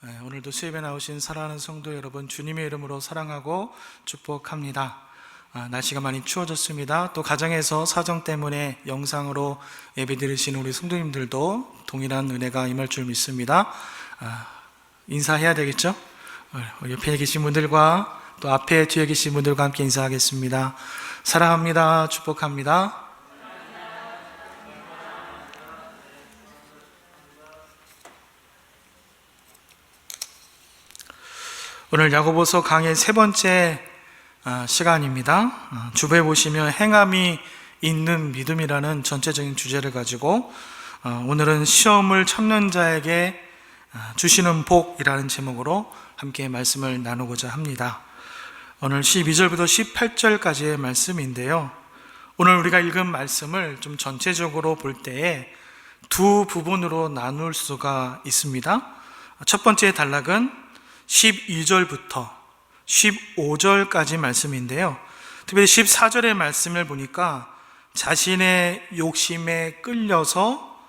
오늘도 수협에 나오신 사랑하는 성도 여러분, 주님의 이름으로 사랑하고 축복합니다. 날씨가 많이 추워졌습니다. 또 가정에서 사정 때문에 영상으로 예배 드리시는 우리 성도님들도 동일한 은혜가 임할 줄 믿습니다. 인사해야 되겠죠? 옆에 계신 분들과 또 앞에 뒤에 계신 분들과 함께 인사하겠습니다. 사랑합니다. 축복합니다. 오늘 야고보서 강의 세 번째 시간입니다. 주부에 보시면 행함이 있는 믿음이라는 전체적인 주제를 가지고 오늘은 시험을 참는 자에게 주시는 복이라는 제목으로 함께 말씀을 나누고자 합니다. 오늘 12절부터 18절까지의 말씀인데요. 오늘 우리가 읽은 말씀을 좀 전체적으로 볼 때에 두 부분으로 나눌 수가 있습니다. 첫 번째 단락은 12절부터 15절까지 말씀인데요. 특별히 14절의 말씀을 보니까 자신의 욕심에 끌려서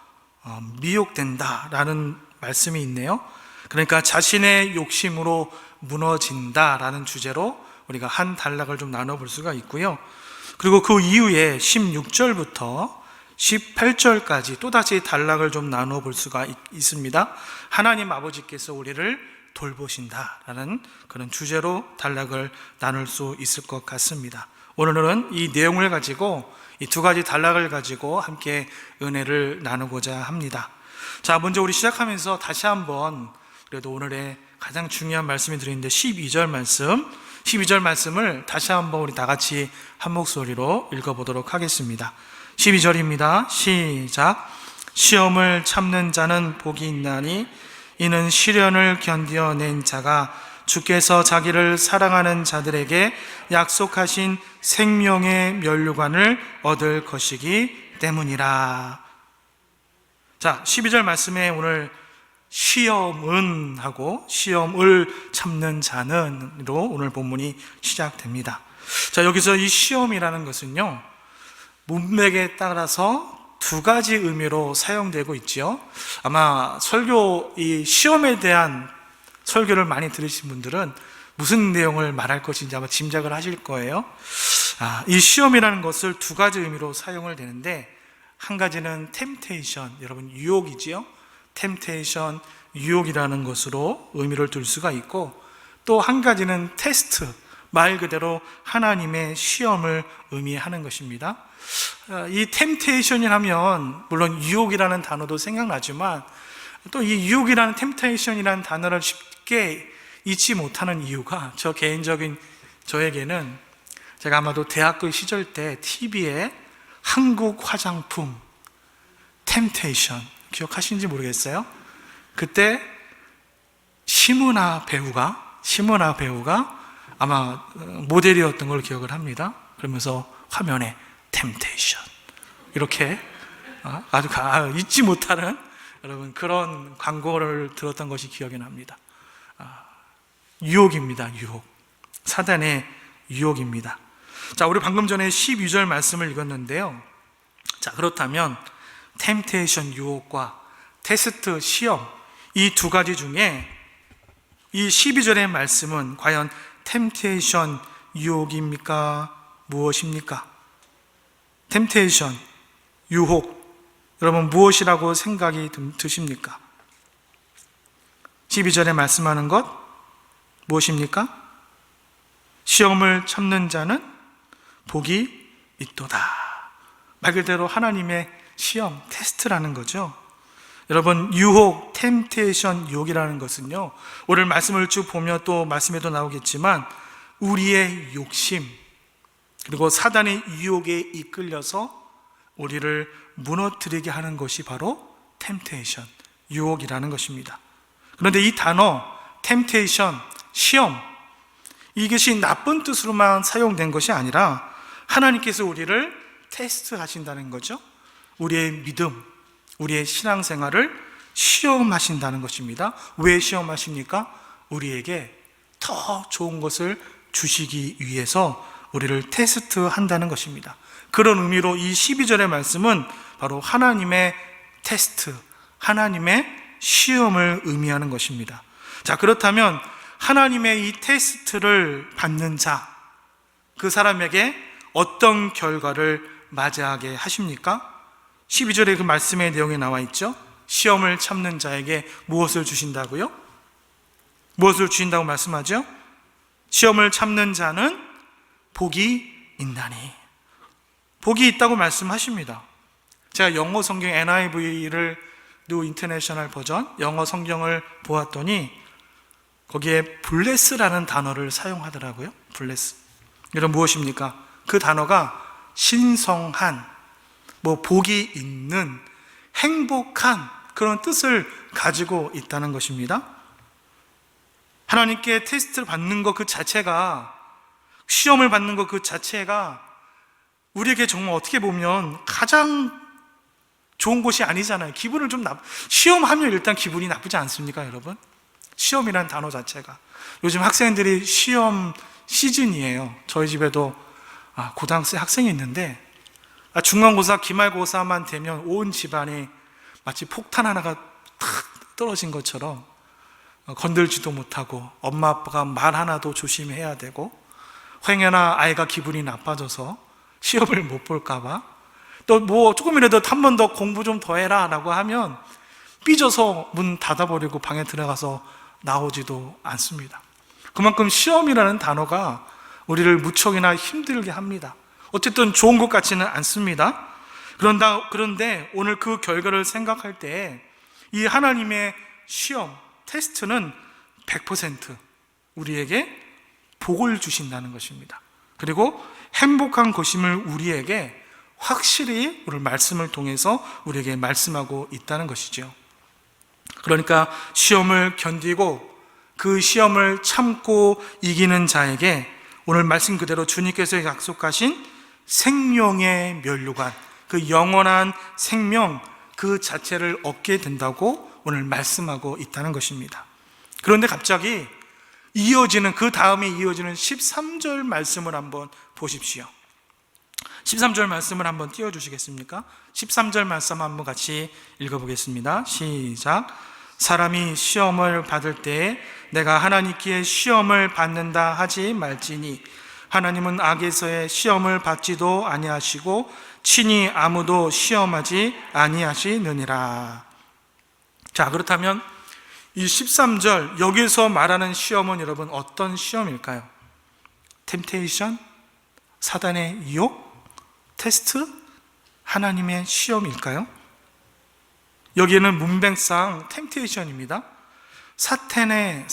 미혹된다라는 말씀이 있네요. 그러니까 자신의 욕심으로 무너진다라는 주제로 우리가 한 단락을 좀 나눠볼 수가 있고요. 그리고 그 이후에 16절부터 18절까지 또다시 단락을 좀 나눠볼 수가 있습니다. 하나님 아버지께서 우리를 돌보신다라는 그런 주제로 단락을 나눌 수 있을 것 같습니다. 오늘은 이 내용을 가지고 이 두 가지 단락을 가지고 함께 은혜를 나누고자 합니다. 자, 먼저 우리 시작하면서 다시 한번 그래도 오늘의 가장 중요한 말씀이 드리는데 12절 말씀을 다시 한번 우리 다 같이 한 목소리로 읽어보도록 하겠습니다. 12절입니다. 시작. 시험을 참는 자는 복이 있나니 이는 시련을 견뎌낸 자가 주께서 자기를 사랑하는 자들에게 약속하신 생명의 면류관을 얻을 것이기 때문이라. 자, 12절 말씀에 오늘 시험은 하고 시험을 참는 자는으로 오늘 본문이 시작됩니다. 자, 여기서 이 시험이라는 것은요, 문맥에 따라서 두 가지 의미로 사용되고 있지요. 아마 이 시험에 대한 설교를 많이 들으신 분들은 무슨 내용을 말할 것인지 아마 짐작을 하실 거예요. 이 시험이라는 것을 두 가지 의미로 사용을 되는데, 한 가지는 템테이션, 여러분 유혹이지요. 템테이션, 유혹이라는 것으로 의미를 둘 수가 있고, 또 한 가지는 테스트, 말 그대로 하나님의 시험을 의미하는 것입니다. 이 템테이션이라면 물론 유혹이라는 단어도 생각나지만 또 이 유혹이라는 템테이션이라는 단어를 쉽게 잊지 못하는 이유가 저에게는 제가 아마도 대학교 시절 때 TV에 한국 화장품 템테이션 기억하시는지 모르겠어요. 그때 심은하 배우가 아마 모델이었던 걸 기억을 합니다. 그러면서 화면에 템테이션 이렇게 아주 잊지 못하는 여러분 그런 광고를 들었던 것이 기억이 납니다. 유혹입니다. 유혹. 사단의 유혹입니다. 자, 우리 방금 전에 12절 말씀을 읽었는데요. 자, 그렇다면 템테이션 유혹과 테스트 시험, 이 두 가지 중에 이 12절의 말씀은 과연 템테이션 유혹입니까? 무엇입니까? 템테이션, 유혹, 여러분 무엇이라고 생각이 드십니까? 12절에 말씀하는 것 무엇입니까? 시험을 참는 자는 복이 있도다. 말 그대로 하나님의 시험, 테스트라는 거죠. 여러분 유혹, 템테이션, 유혹이라는 것은요, 오늘 말씀을 쭉 보면 또 말씀에도 나오겠지만 우리의 욕심 그리고 사단의 유혹에 이끌려서 우리를 무너뜨리게 하는 것이 바로 템테이션, 유혹이라는 것입니다. 그런데 이 단어 템테이션, 시험, 이것이 나쁜 뜻으로만 사용된 것이 아니라 하나님께서 우리를 테스트하신다는 거죠. 우리의 믿음, 우리의 신앙생활을 시험하신다는 것입니다. 왜 시험하십니까? 우리에게 더 좋은 것을 주시기 위해서 우리를 테스트한다는 것입니다. 그런 의미로 이 12절의 말씀은 바로 하나님의 테스트, 하나님의 시험을 의미하는 것입니다. 자, 그렇다면 하나님의 이 테스트를 받는 자, 그 사람에게 어떤 결과를 맞이하게 하십니까? 12절에 그 말씀의 내용이 나와 있죠. 시험을 참는 자에게 무엇을 주신다고요? 무엇을 주신다고 말씀하죠? 시험을 참는 자는 복이 있나니. 복이 있다고 말씀하십니다. 제가 영어 성경 NIV를 뉴 인터내셔널 버전 영어 성경을 보았더니 거기에 bless라는 단어를 사용하더라고요. bless. 이건 무엇입니까? 그 단어가 신성한, 복이 있는, 행복한 그런 뜻을 가지고 있다는 것입니다. 하나님께 테스트를 받는 것 그 자체가, 시험을 받는 것 그 자체가 우리에게 정말 어떻게 보면 가장 좋은 것이 아니잖아요. 기분을 좀 시험하면 일단 기분이 나쁘지 않습니까, 여러분? 시험이라는 단어 자체가. 요즘 학생들이 시험 시즌이에요. 저희 집에도 고등학생 학생이 있는데 중간고사, 기말고사만 되면 온 집안이 마치 폭탄 하나가 탁 떨어진 것처럼 건들지도 못하고 엄마 아빠가 말 하나도 조심해야 되고, 행여나 아이가 기분이 나빠져서 시험을 못 볼까봐 또 조금이라도 한 번 더 공부 좀 더 해라 라고 하면 삐져서 문 닫아버리고 방에 들어가서 나오지도 않습니다. 그만큼 시험이라는 단어가 우리를 무척이나 힘들게 합니다. 어쨌든 좋은 것 같지는 않습니다. 그런데 오늘 그 결과를 생각할 때 이 하나님의 시험, 테스트는 100% 우리에게 복을 주신다는 것입니다. 그리고 행복한 것임을 우리에게 확실히 오늘 말씀을 통해서 우리에게 말씀하고 있다는 것이죠. 그러니까 시험을 견디고 그 시험을 참고 이기는 자에게 오늘 말씀 그대로 주님께서 약속하신 생명의 면류관, 그 영원한 생명 그 자체를 얻게 된다고 오늘 말씀하고 있다는 것입니다. 그런데 갑자기 그 다음에 이어지는 13절 말씀을 한번 보십시오. 13절 말씀을 한번 띄워주시겠습니까? 13절 말씀 한번 같이 읽어보겠습니다. 시작. 사람이 시험을 받을 때에 내가 하나님께 시험을 받는다 하지 말지니 하나님은 악에서의 시험을 받지도 아니하시고 친히 아무도 시험하지 아니하시느니라. 자, 그렇다면 이 13절 여기서 말하는 시험은 여러분 어떤 시험일까요? 템테이션? 사단의 유혹? 테스트? 하나님의 시험일까요? 여기에는 문맥상 템테이션입니다. 사단의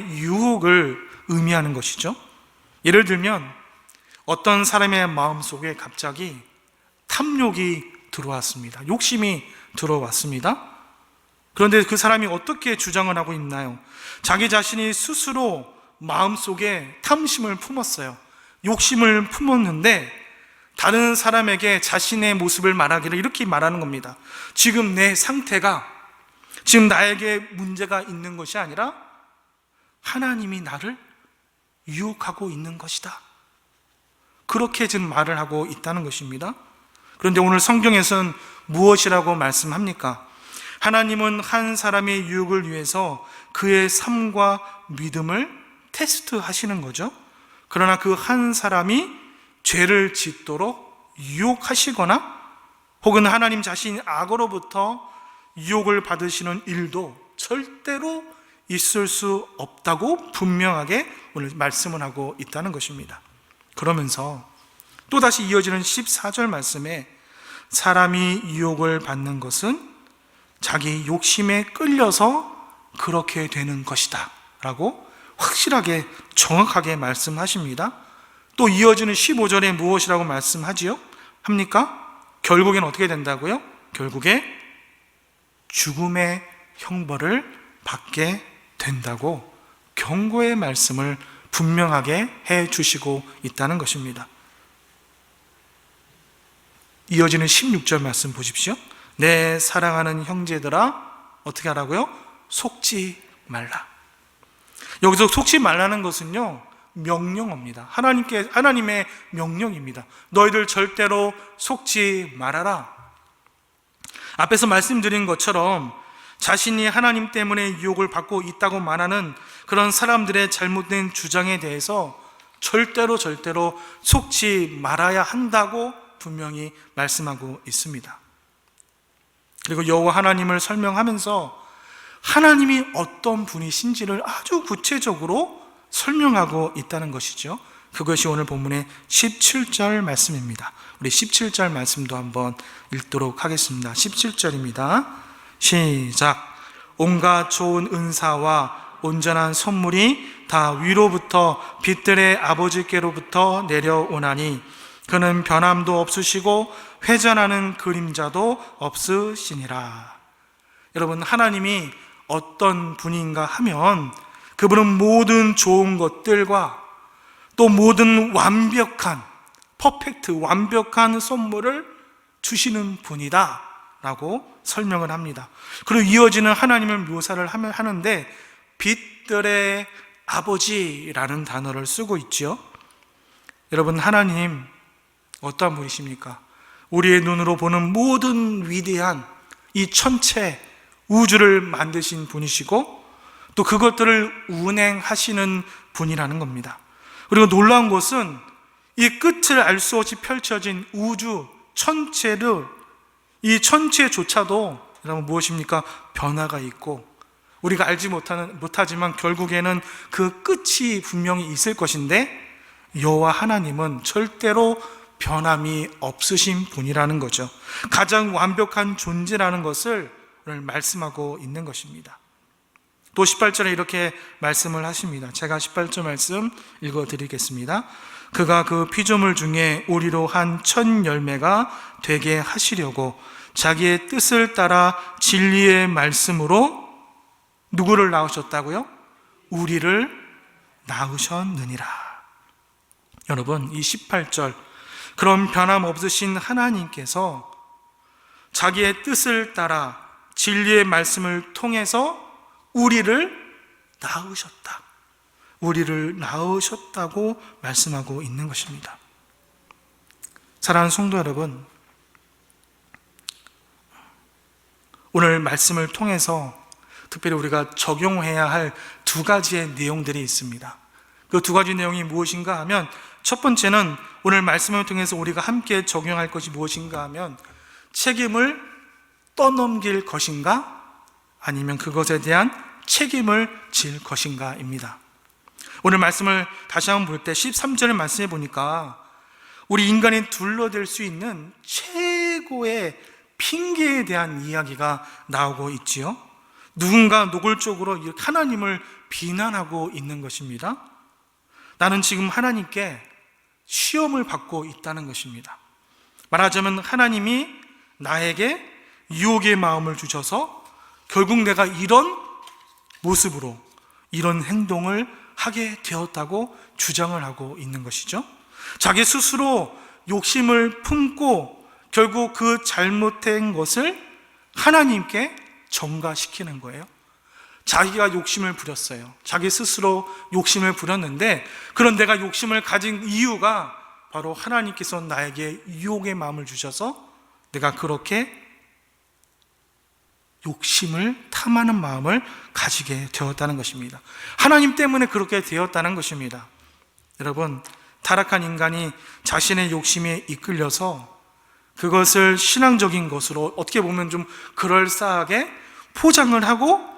유혹을 의미하는 것이죠. 예를 들면 어떤 사람의 마음속에 갑자기 탐욕이 들어왔습니다. 욕심이 들어왔습니다. 그런데 그 사람이 어떻게 주장을 하고 있나요? 자기 자신이 스스로 마음속에 탐심을 품었어요. 욕심을 품었는데 다른 사람에게 자신의 모습을 말하기를 이렇게 말하는 겁니다. 지금 내 상태가, 지금 나에게 문제가 있는 것이 아니라 하나님이 나를 유혹하고 있는 것이다. 그렇게 지금 말을 하고 있다는 것입니다. 그런데 오늘 성경에서는 무엇이라고 말씀합니까? 하나님은 한 사람의 유혹을 위해서 그의 삶과 믿음을 테스트하시는 거죠. 그러나 그 한 사람이 죄를 짓도록 유혹하시거나 혹은 하나님 자신이 악으로부터 유혹을 받으시는 일도 절대로 있을 수 없다고 분명하게 오늘 말씀을 하고 있다는 것입니다. 그러면서 또다시 이어지는 14절 말씀에 사람이 유혹을 받는 것은 자기 욕심에 끌려서 그렇게 되는 것이다 라고 확실하게 정확하게 말씀하십니다. 또 이어지는 15절에 무엇이라고 말씀하지요? 합니까? 결국엔 어떻게 된다고요? 결국에 죽음의 형벌을 받게 된다고 경고의 말씀을 분명하게 해 주시고 있다는 것입니다. 이어지는 16절 말씀 보십시오. 내 사랑하는 형제들아 어떻게 하라고요? 속지 말라. 여기서 속지 말라는 것은요 명령어입니다. 하나님의 명령입니다. 너희들 절대로 속지 말아라. 앞에서 말씀드린 것처럼 자신이 하나님 때문에 유혹을 받고 있다고 말하는 그런 사람들의 잘못된 주장에 대해서 절대로 속지 말아야 한다고 분명히 말씀하고 있습니다. 그리고 여호와 하나님을 설명하면서 하나님이 어떤 분이신지를 아주 구체적으로 설명하고 있다는 것이죠. 그것이 오늘 본문의 17절 말씀입니다. 우리 17절 말씀도 한번 읽도록 하겠습니다. 17절입니다. 시작. 온갖 좋은 은사와 온전한 선물이 다 위로부터 빛들의 아버지께로부터 내려오나니 그는 변함도 없으시고 회전하는 그림자도 없으시니라. 여러분, 하나님이 어떤 분인가 하면 그분은 모든 좋은 것들과 또 모든 완벽한 완벽한 선물을 주시는 분이다 라고 설명을 합니다. 그리고 이어지는 하나님을 묘사를 하는데 빛들의 아버지라는 단어를 쓰고 있죠. 여러분, 하나님 어떠한 분이십니까? 우리의 눈으로 보는 모든 위대한 이 천체 우주를 만드신 분이시고 또 그것들을 운행하시는 분이라는 겁니다. 그리고 놀라운 것은 이 끝을 알 수 없이 펼쳐진 우주 천체를, 이 천체조차도 여러분 무엇입니까? 변화가 있고 우리가 알지 못하지만 결국에는 그 끝이 분명히 있을 것인데 여호와 하나님은 절대로 변함이 없으신 분이라는 거죠. 가장 완벽한 존재라는 것을 오늘 말씀하고 있는 것입니다. 또 18절에 이렇게 말씀을 하십니다. 제가 18절 말씀 읽어드리겠습니다. 그가 그 피조물 중에 우리로 한 첫 열매가 되게 하시려고 자기의 뜻을 따라 진리의 말씀으로 누구를 낳으셨다고요? 우리를 낳으셨느니라. 여러분, 이 18절, 그런 변함없으신 하나님께서 자기의 뜻을 따라 진리의 말씀을 통해서 우리를 낳으셨다. 우리를 낳으셨다고 말씀하고 있는 것입니다. 사랑하는 성도 여러분, 오늘 말씀을 통해서 특별히 우리가 적용해야 할 두 가지의 내용들이 있습니다. 그 두 가지 내용이 무엇인가 하면, 첫 번째는 오늘 말씀을 통해서 우리가 함께 적용할 것이 무엇인가 하면, 책임을 떠넘길 것인가 아니면 그것에 대한 책임을 질 것인가입니다. 오늘 말씀을 다시 한번 볼 때 13절의 말씀해 보니까 우리 인간이 둘러댈 수 있는 최고의 핑계에 대한 이야기가 나오고 있지요. 누군가 노골적으로 하나님을 비난하고 있는 것입니다. 나는 지금 하나님께 시험을 받고 있다는 것입니다. 말하자면 하나님이 나에게 유혹의 마음을 주셔서 결국 내가 이런 모습으로 이런 행동을 하게 되었다고 주장을 하고 있는 것이죠. 자기 스스로 욕심을 품고 결국 그 잘못된 것을 하나님께 전가시키는 거예요. 자기가 욕심을 부렸어요. 자기 스스로 욕심을 부렸는데, 그런 내가 욕심을 가진 이유가 바로 하나님께서 나에게 유혹의 마음을 주셔서 내가 그렇게 욕심을 탐하는 마음을 가지게 되었다는 것입니다. 하나님 때문에 그렇게 되었다는 것입니다. 여러분, 타락한 인간이 자신의 욕심에 이끌려서 그것을 신앙적인 것으로 어떻게 보면 좀 그럴싸하게 포장을 하고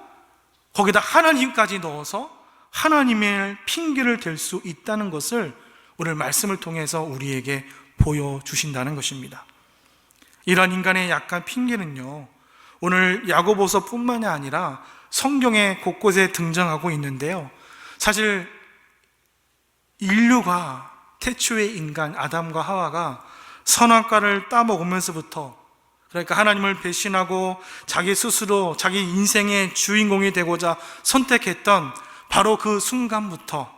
거기다 하나님까지 넣어서 하나님의 핑계를 댈 수 있다는 것을 오늘 말씀을 통해서 우리에게 보여주신다는 것입니다. 이러한 인간의 약간 핑계는요, 오늘 야고보서 뿐만이 아니라 성경의 곳곳에 등장하고 있는데요, 사실 인류가, 태초의 인간 아담과 하와가 선악과를 따먹으면서부터, 그러니까 하나님을 배신하고 자기 스스로 자기 인생의 주인공이 되고자 선택했던 바로 그 순간부터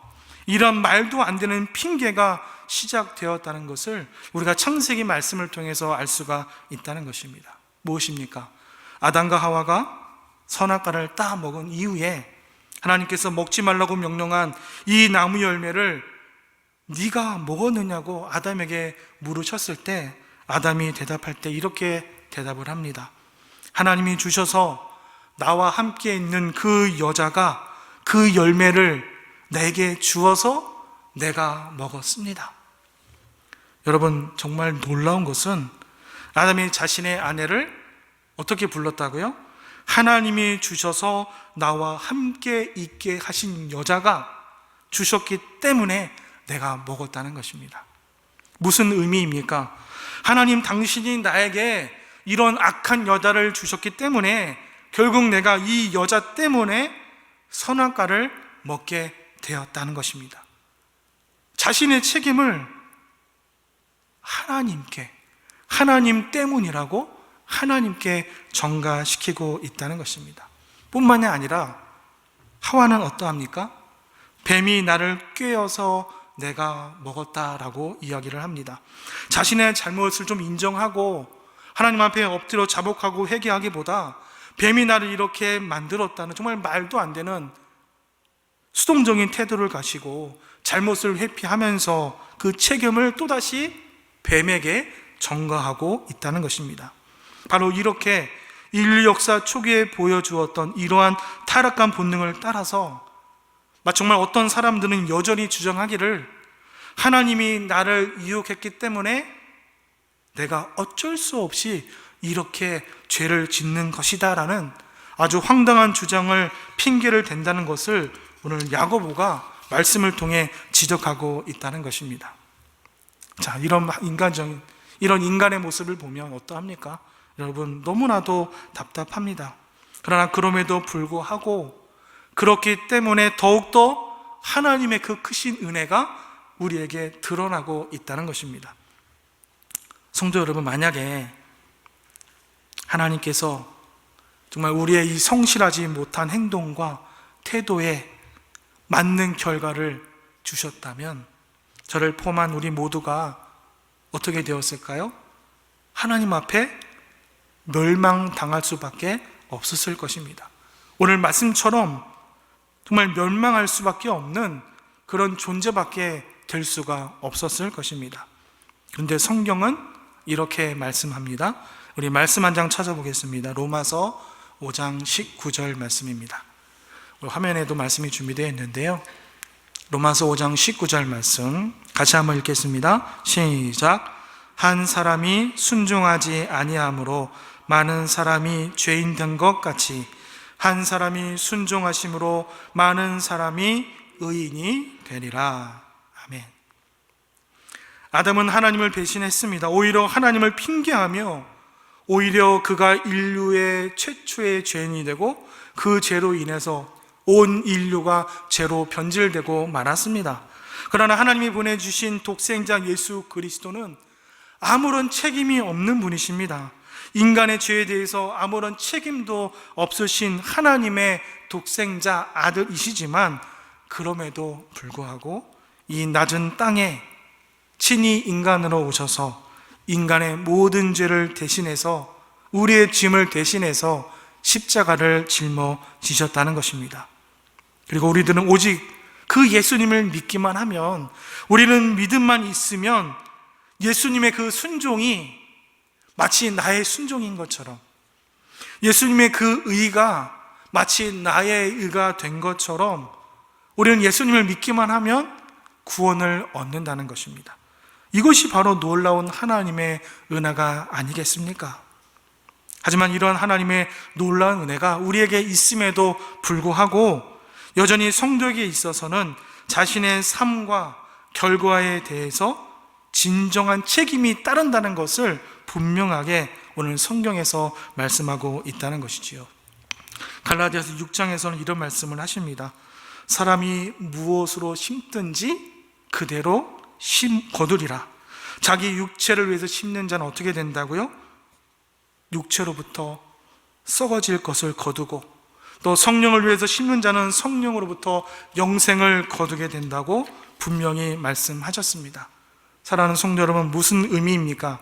이런 말도 안 되는 핑계가 시작되었다는 것을 우리가 창세기 말씀을 통해서 알 수가 있다는 것입니다. 무엇입니까? 아담과 하와가 선악과를 따먹은 이후에 하나님께서 먹지 말라고 명령한 이 나무 열매를 네가 먹었느냐고 아담에게 물으셨을 때, 아담이 대답할 때 이렇게 대답을 합니다. 하나님이 주셔서 나와 함께 있는 그 여자가 그 열매를 내게 주어서 내가 먹었습니다. 여러분, 정말 놀라운 것은 아담이 자신의 아내를 어떻게 불렀다고요? 하나님이 주셔서 나와 함께 있게 하신 여자가 주셨기 때문에 내가 먹었다는 것입니다. 무슨 의미입니까? 하나님, 당신이 나에게 이런 악한 여자를 주셨기 때문에 결국 내가 이 여자 때문에 선악과를 먹게 되었다는 것입니다. 자신의 책임을 하나님께, 하나님 때문이라고 하나님께 전가시키고 있다는 것입니다. 뿐만이 아니라 하와는 어떠합니까? 뱀이 나를 꿰어서 내가 먹었다라고 이야기를 합니다. 자신의 잘못을 좀 인정하고 하나님 앞에 엎드려 자복하고 회개하기보다 뱀이 나를 이렇게 만들었다는 정말 말도 안 되는 수동적인 태도를 가지고 잘못을 회피하면서 그 책임을 또다시 뱀에게 전가하고 있다는 것입니다. 바로 이렇게 인류 역사 초기에 보여주었던 이러한 타락한 본능을 따라서 정말 어떤 사람들은 여전히 주장하기를 하나님이 나를 유혹했기 때문에 내가 어쩔 수 없이 이렇게 죄를 짓는 것이다 라는 아주 황당한 주장을 핑계를 댄다는 것을 오늘 야고보가 말씀을 통해 지적하고 있다는 것입니다. 자, 이런 인간의 모습을 보면 어떠합니까? 여러분, 너무나도 답답합니다. 그러나 그럼에도 불구하고 그렇기 때문에 더욱더 하나님의 그 크신 은혜가 우리에게 드러나고 있다는 것입니다. 성도 여러분, 만약에 하나님께서 정말 우리의 이 성실하지 못한 행동과 태도에 맞는 결과를 주셨다면 저를 포함한 우리 모두가 어떻게 되었을까요? 하나님 앞에 멸망당할 수밖에 없었을 것입니다. 오늘 말씀처럼 정말 멸망할 수밖에 없는 그런 존재밖에 될 수가 없었을 것입니다. 그런데 성경은 이렇게 말씀합니다. 우리 말씀 한 장 찾아보겠습니다. 로마서 5장 19절 말씀입니다. 화면에도 말씀이 준비되어 있는데요. 로마서 5장 19절 말씀 같이 한번 읽겠습니다. 시작. 한 사람이 순종하지 아니함으로 많은 사람이 죄인 된 것 같이 한 사람이 순종하심으로 많은 사람이 의인이 되리라. 아멘. 아담은 하나님을 배신했습니다. 오히려 하나님을 핑계하며 오히려 그가 인류의 최초의 죄인이 되고 그 죄로 인해서 온 인류가 죄로 변질되고 말았습니다. 그러나 하나님이 보내주신 독생자 예수 그리스도는 아무런 책임이 없는 분이십니다. 인간의 죄에 대해서 아무런 책임도 없으신 하나님의 독생자 아들이시지만 그럼에도 불구하고 이 낮은 땅에 친히 인간으로 오셔서 인간의 모든 죄를 대신해서 우리의 짐을 대신해서 십자가를 짊어지셨다는 것입니다. 그리고 우리들은 오직 그 예수님을 믿기만 하면, 우리는 믿음만 있으면 예수님의 그 순종이 마치 나의 순종인 것처럼, 예수님의 그 의가 마치 나의 의가 된 것처럼 우리는 예수님을 믿기만 하면 구원을 얻는다는 것입니다. 이것이 바로 놀라운 하나님의 은혜가 아니겠습니까? 하지만 이러한 하나님의 놀라운 은혜가 우리에게 있음에도 불구하고 여전히 성도에게 있어서는 자신의 삶과 결과에 대해서 진정한 책임이 따른다는 것을 분명하게 오늘 성경에서 말씀하고 있다는 것이지요. 갈라디아서 6장에서는 이런 말씀을 하십니다. 사람이 무엇으로 심든지 그대로 거두리라. 자기 육체를 위해서 심는 자는 어떻게 된다고요? 육체로부터 썩어질 것을 거두고, 또 성령을 위해서 심는 자는 성령으로부터 영생을 거두게 된다고 분명히 말씀하셨습니다. 사랑하는 성도 여러분, 무슨 의미입니까?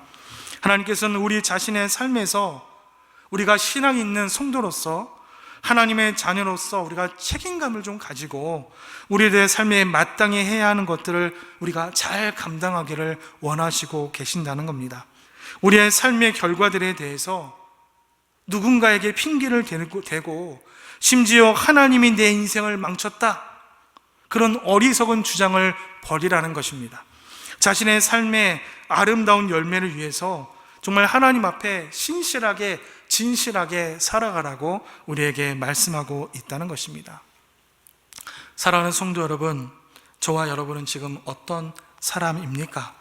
하나님께서는 우리 자신의 삶에서 우리가 신앙이 있는 성도로서, 하나님의 자녀로서 우리가 책임감을 좀 가지고 우리의 삶에 마땅히 해야 하는 것들을 우리가 잘 감당하기를 원하시고 계신다는 겁니다. 우리의 삶의 결과들에 대해서 누군가에게 핑계를 대고 심지어 하나님이 내 인생을 망쳤다, 그런 어리석은 주장을 버리라는 것입니다. 자신의 삶의 아름다운 열매를 위해서 정말 하나님 앞에 신실하게 진실하게 살아가라고 우리에게 말씀하고 있다는 것입니다. 사랑하는 성도 여러분, 저와 여러분은 지금 어떤 사람입니까?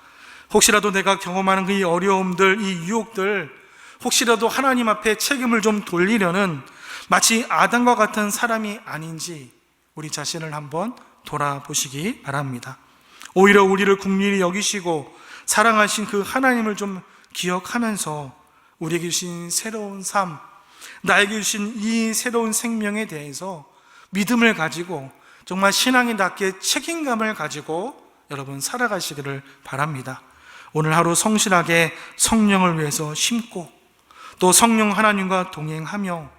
혹시라도 내가 경험하는 이 어려움들, 이 유혹들, 혹시라도 하나님 앞에 책임을 좀 돌리려는 마치 아담과 같은 사람이 아닌지 우리 자신을 한번 돌아보시기 바랍니다. 오히려 우리를 긍휼히 여기시고 사랑하신 그 하나님을 좀 기억하면서 우리에게 주신 새로운 삶, 나에게 주신 이 새로운 생명에 대해서 믿음을 가지고 정말 신앙인답게 책임감을 가지고 여러분 살아가시기를 바랍니다. 오늘 하루 성실하게 성령을 위해서 심고, 또 성령 하나님과 동행하며,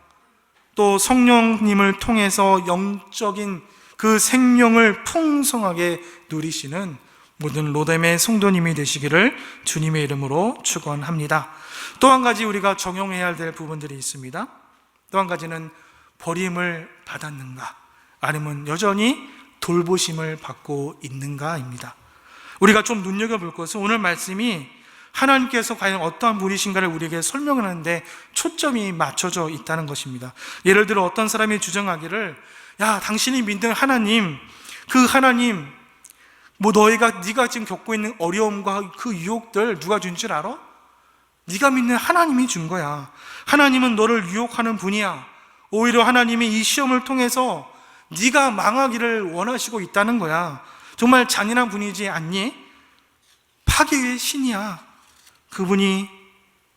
또 성령님을 통해서 영적인 그 생명을 풍성하게 누리시는 모든 로뎀의 성도님이 되시기를 주님의 이름으로 축원합니다. 또 한 가지 우리가 적용해야 될 부분들이 있습니다. 또 한 가지는 버림을 받았는가, 아니면 여전히 돌보심을 받고 있는가입니다. 우리가 좀 눈여겨볼 것은 오늘 말씀이 하나님께서 과연 어떠한 분이신가를 우리에게 설명하는데 초점이 맞춰져 있다는 것입니다. 예를 들어 어떤 사람이 주장하기를, 야, 당신이 믿는 하나님, 그 하나님, 네가 지금 겪고 있는 어려움과 그 유혹들 누가 준 줄 알아? 네가 믿는 하나님이 준 거야. 하나님은 너를 유혹하는 분이야. 오히려 하나님이 이 시험을 통해서 네가 망하기를 원하시고 있다는 거야. 정말 잔인한 분이지 않니? 파괴의 신이야. 그분이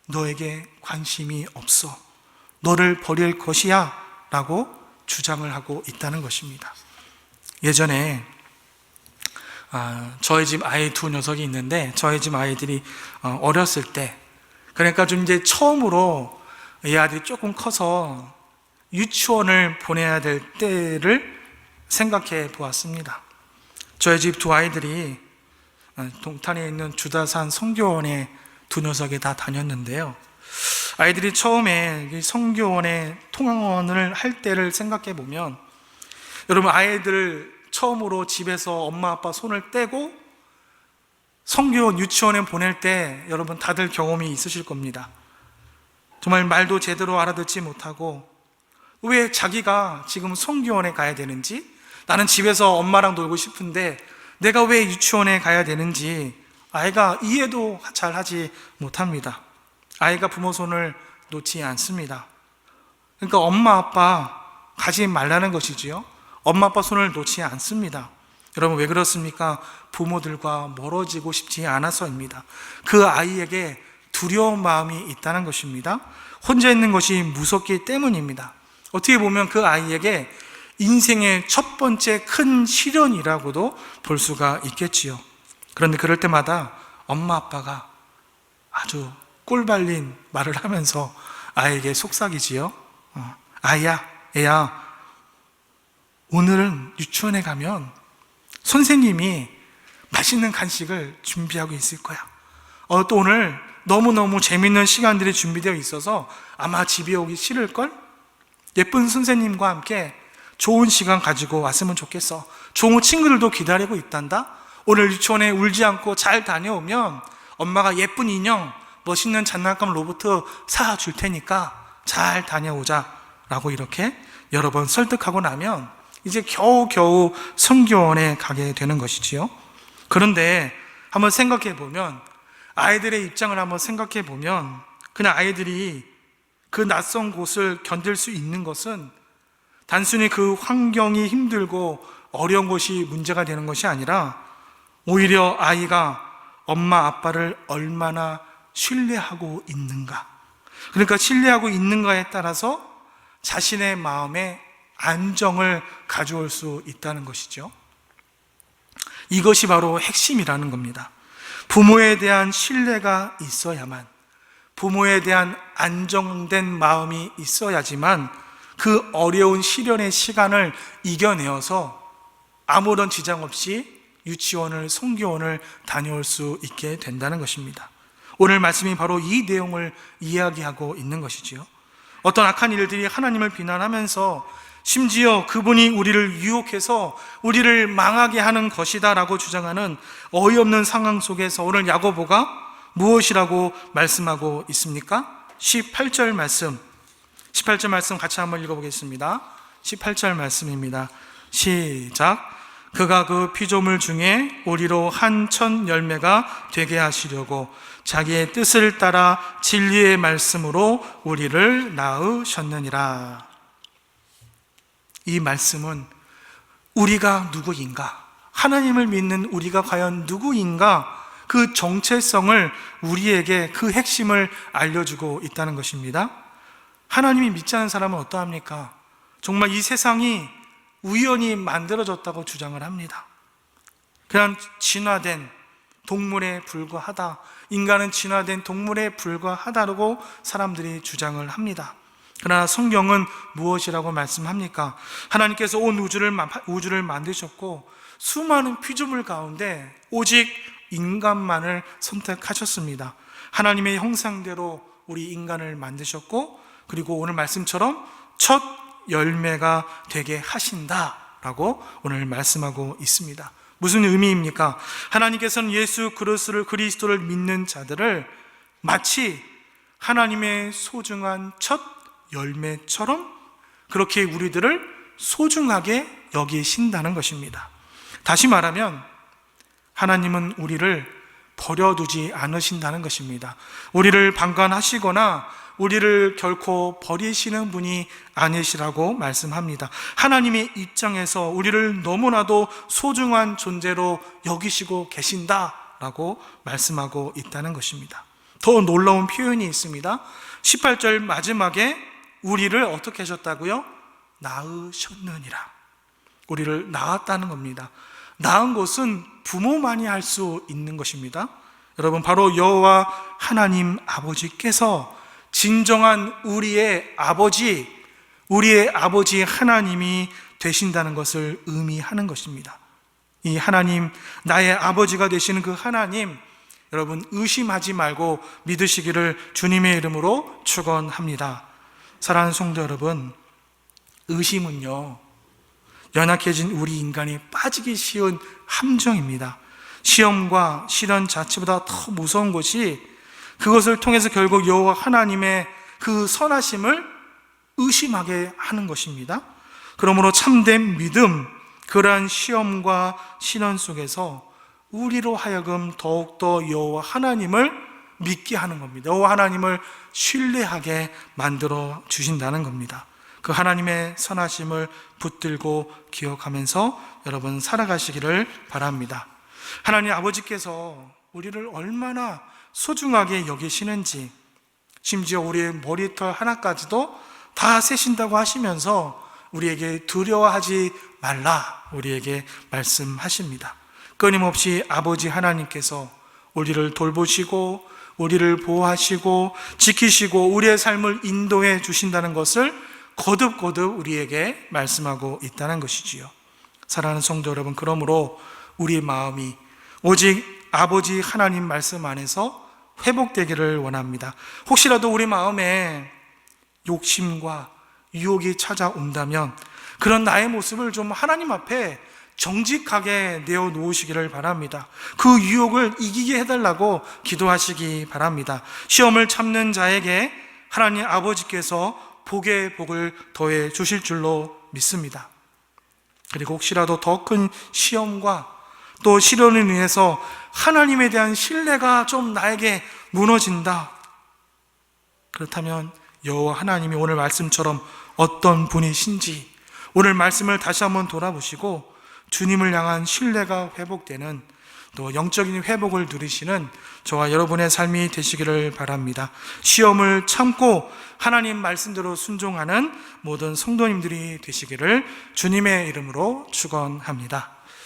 너에게 관심이 없어. 너를 버릴 것이야 라고 주장을 하고 있다는 것입니다. 예전에 저희 집 아이 두 녀석이 있는데, 저희 집 아이들이 어렸을 때, 그러니까 좀 이제 처음으로 이 아들이 조금 커서 유치원을 보내야 될 때를 생각해 보았습니다. 저희 집 두 아이들이 동탄에 있는 주다산 성교원에 두 녀석이 다 다녔는데요, 아이들이 처음에 성교원에 통학원을 할 때를 생각해 보면, 여러분, 아이들 처음으로 집에서 엄마 아빠 손을 떼고 성교원 유치원에 보낼 때 여러분 다들 경험이 있으실 겁니다. 정말 말도 제대로 알아듣지 못하고 왜 자기가 지금 성교원에 가야 되는지, 나는 집에서 엄마랑 놀고 싶은데 내가 왜 유치원에 가야 되는지 아이가 이해도 잘 하지 못합니다. 아이가 부모 손을 놓지 않습니다. 그러니까 엄마 아빠 가지 말라는 것이지요, 엄마 아빠 손을 놓지 않습니다. 여러분, 왜 그렇습니까? 부모들과 멀어지고 싶지 않아서입니다. 그 아이에게 두려운 마음이 있다는 것입니다. 혼자 있는 것이 무섭기 때문입니다. 어떻게 보면 그 아이에게 인생의 첫 번째 큰 시련이라고도 볼 수가 있겠지요. 그런데 그럴 때마다 엄마 아빠가 아주 꿀발린 말을 하면서 아이에게 속삭이지요. 아이야, 애야, 오늘은 유치원에 가면 선생님이 맛있는 간식을 준비하고 있을 거야. 또 오늘 너무너무 재밌는 시간들이 준비되어 있어서 아마 집에 오기 싫을걸? 예쁜 선생님과 함께 좋은 시간 가지고 왔으면 좋겠어. 좋은 친구들도 기다리고 있단다. 오늘 유치원에 울지 않고 잘 다녀오면 엄마가 예쁜 인형, 멋있는 장난감 로봇 사줄 테니까 잘 다녀오자 라고 이렇게 여러 번 설득하고 나면 이제 겨우겨우 성교원에 가게 되는 것이지요. 그런데 한번 생각해 보면, 아이들의 입장을 한번 생각해 보면, 그냥 아이들이 그 낯선 곳을 견딜 수 있는 것은 단순히 그 환경이 힘들고 어려운 것이 문제가 되는 것이 아니라 오히려 아이가 엄마 아빠를 얼마나 신뢰하고 있는가, 그러니까 신뢰하고 있는가에 따라서 자신의 마음에 안정을 가져올 수 있다는 것이죠. 이것이 바로 핵심이라는 겁니다. 부모에 대한 신뢰가 있어야만, 부모에 대한 안정된 마음이 있어야지만 그 어려운 시련의 시간을 이겨내어서 아무런 지장 없이 유치원을, 성교원을 다녀올 수 있게 된다는 것입니다. 오늘 말씀이 바로 이 내용을 이야기하고 있는 것이지요. 어떤 악한 일들이 하나님을 비난하면서 심지어 그분이 우리를 유혹해서 우리를 망하게 하는 것이다 라고 주장하는 어이없는 상황 속에서 오늘 야고보가 무엇이라고 말씀하고 있습니까? 18절 말씀 같이 한번 읽어보겠습니다. 18절 말씀입니다. 시작. 그가 그 피조물 중에 우리로 한 첫 열매가 되게 하시려고 자기의 뜻을 따라 진리의 말씀으로 우리를 낳으셨느니라. 이 말씀은 우리가 누구인가, 하나님을 믿는 우리가 과연 누구인가, 그 정체성을 우리에게 그 핵심을 알려주고 있다는 것입니다. 하나님이 믿지 않은 사람은 어떠합니까? 정말 이 세상이 우연히 만들어졌다고 주장을 합니다. 그냥 진화된 동물에 불과하다, 인간은 진화된 동물에 불과하다고 사람들이 주장을 합니다. 그러나 성경은 무엇이라고 말씀합니까? 하나님께서 온 우주를 만드셨고 수많은 피조물 가운데 오직 인간만을 선택하셨습니다. 하나님의 형상대로 우리 인간을 만드셨고, 그리고 오늘 말씀처럼 첫 열매가 되게 하신다라고 오늘 말씀하고 있습니다. 무슨 의미입니까? 하나님께서는 예수 그리스도를 믿는 자들을 마치 하나님의 소중한 첫 열매처럼 그렇게 우리들을 소중하게 여기신다는 것입니다. 다시 말하면 하나님은 우리를 버려두지 않으신다는 것입니다. 우리를 방관하시거나 우리를 결코 버리시는 분이 아니시라고 말씀합니다. 하나님의 입장에서 우리를 너무나도 소중한 존재로 여기시고 계신다라고 말씀하고 있다는 것입니다. 더 놀라운 표현이 있습니다. 18절 마지막에 우리를 어떻게 하셨다고요? 낳으셨느니라. 우리를 낳았다는 겁니다. 낳은 것은 부모만이 할 수 있는 것입니다. 여러분, 바로 여호와 하나님 아버지께서 진정한 우리의 아버지 하나님이 되신다는 것을 의미하는 것입니다. 이 하나님, 나의 아버지가 되시는 그 하나님, 여러분 의심하지 말고 믿으시기를 주님의 이름으로 축원합니다. 사랑하는 성도 여러분, 의심은요, 연약해진 우리 인간이 빠지기 쉬운 함정입니다. 시험과 시련 자체보다 더 무서운 것이 그것을 통해서 결국 여호와 하나님의 그 선하심을 의심하게 하는 것입니다. 그러므로 참된 믿음, 그러한 시험과 시련 속에서 우리로 하여금 더욱더 여호와 하나님을 믿게 하는 겁니다. 여호와 하나님을 신뢰하게 만들어 주신다는 겁니다. 그 하나님의 선하심을 붙들고 기억하면서 여러분 살아가시기를 바랍니다. 하나님 아버지께서 우리를 얼마나 소중하게 여기시는지, 심지어 우리의 머리털 하나까지도 다 세신다고 하시면서 우리에게 두려워하지 말라 우리에게 말씀하십니다. 끊임없이 아버지 하나님께서 우리를 돌보시고 우리를 보호하시고 지키시고 우리의 삶을 인도해 주신다는 것을 거듭거듭 우리에게 말씀하고 있다는 것이지요. 사랑하는 성도 여러분, 그러므로 우리의 마음이 오직 아버지 하나님 말씀 안에서 회복되기를 원합니다. 혹시라도 우리 마음에 욕심과 유혹이 찾아온다면 그런 나의 모습을 좀 하나님 앞에 정직하게 내어놓으시기를 바랍니다. 그 유혹을 이기게 해달라고 기도하시기 바랍니다. 시험을 참는 자에게 하나님 아버지께서 복의 복을 더해 주실 줄로 믿습니다. 그리고 혹시라도 더 큰 시험과 또 시련을 인해서 하나님에 대한 신뢰가 좀 나에게 무너진다, 그렇다면 여호와 하나님이 오늘 말씀처럼 어떤 분이신지 오늘 말씀을 다시 한번 돌아보시고 주님을 향한 신뢰가 회복되는, 또 영적인 회복을 누리시는 저와 여러분의 삶이 되시기를 바랍니다. 시험을 참고 하나님 말씀대로 순종하는 모든 성도님들이 되시기를 주님의 이름으로 축원합니다.